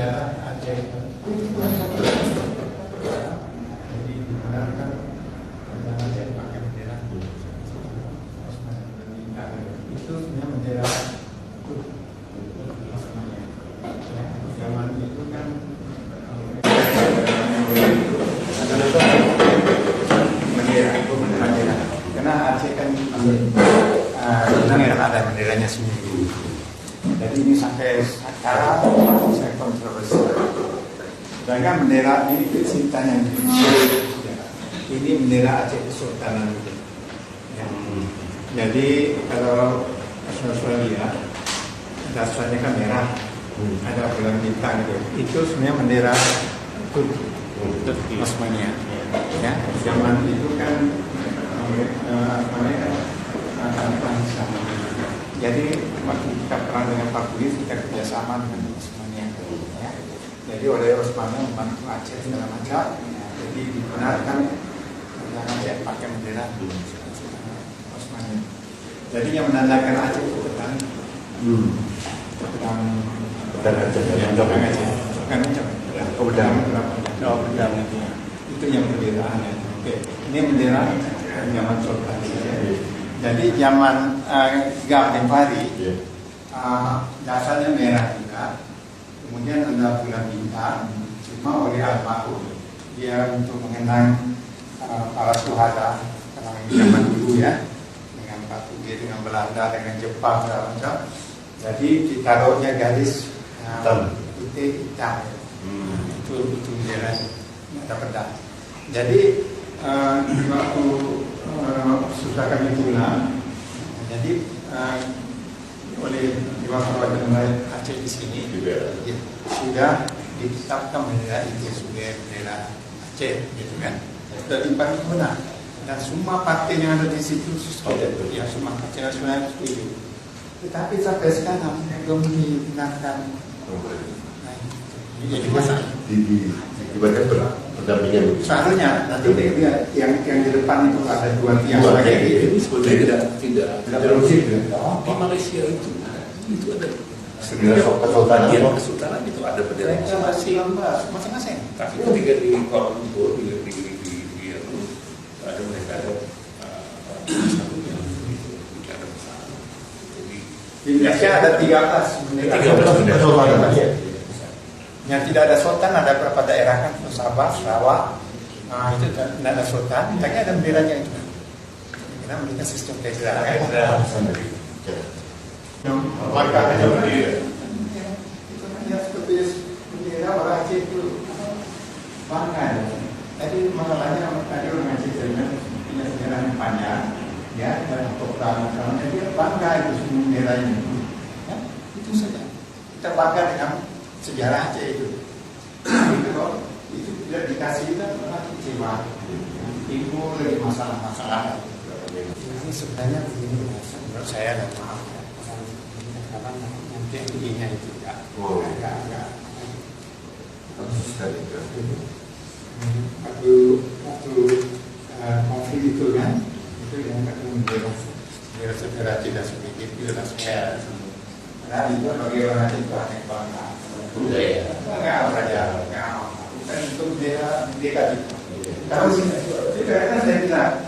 sejarah Aceh. Jadi dibenarkan bendera Aceh pakai bendera Osman. Itu sebenarnya bendera Osmannya. Ya, zaman itu kan bendera. Karena Aceh kan ada benderanya sendiri. Jadi ini sampai sekarang saya kontroversial. Sedangkan bendera ini ceritanya ini bendera Aceh Kesultanan. Ya. Jadi kalau saudara lihat dasarnya kan merah, ada bulan bintang gitu. Itu sebenarnya bendera Osmania. Ya, zaman itu kan jadi waktu kita perang dengan Portugis kita kerjasama dengan Osmania. Ya. Jadi oleh Osmania membantu Aceh segala macam. Ya. Jadi dibenarkan Aceh pakai bendera Osmania. Jadi yang menandakan Aceh itu pedang. Pedang Aceh. Pedang Aceh. Pedang itu. Itu yang benderanya. Oke. Ini bendera zaman Sultan. Jadi zaman Gafari dasarnya merah juga, kemudian ada bulan bintang, cuma oleh almarhum dia untuk mengenang para suhada zaman dulu ya, dengan Portugis, dengan Belanda, dengan Jepang segala macam. Jadi ditaruhnya garis putih hitam, itu bendera ada pedang. Jadi waktu sudah kami pulang, jadi oleh Dewan Perwakilan Aceh di sini ya, sudah ditetapkan bendera itu sebagai bendera Aceh, gitu kan? Dari paling benar. Dan semua partai yang ada di situ setuju, ya semua partai nasional setuju. Tetapi sampai sekarang belum digunakan. Nah, jadi masalah. Dibaca pendampingan. Seharusnya nanti dia yang di depan itu ada dua tiang lagi. Ini sebetulnya tidak berusia. Di Malaysia itu ada kesultanan. Iya, kesultanan itu ada bendera masing-masing. Tapi ketika di Kuala Lumpur di ada mereka ada satunya tidak ada masalah. Jadi Di Indonesia ada 13 kesultanan. Yang tidak ada sultan ada beberapa daerah kan, Sabah, Sarawak, itu tidak ada sultan, tapi ada benderanya itu. Karena mereka sistem kejelas. Warga aja berdiri. Itu hanya seperti bendera orang Aceh itu bangga. Jadi masalahnya tadi orang Aceh punya sejarah yang panjang, ya, dan program dia bangga itu semua benderanya. Ya, itu saja. Kita bangga dengan sejarah Aceh itu. Kalau itu tidak dikasih kita malah kecewa. Timbul dari masalah-masalah. Ini sebenarnya begini, menurut saya dan maaf ya. Karena nanti intinya itu enggak. Waktu konflik itu kan, itu yang ketemu bebas saudara tidak sedikit, tidak saya. Nah itu bagi orang itu aneh banget. Enggak saja, bukan untuk dia itu. Kalau sih, karena saya bilang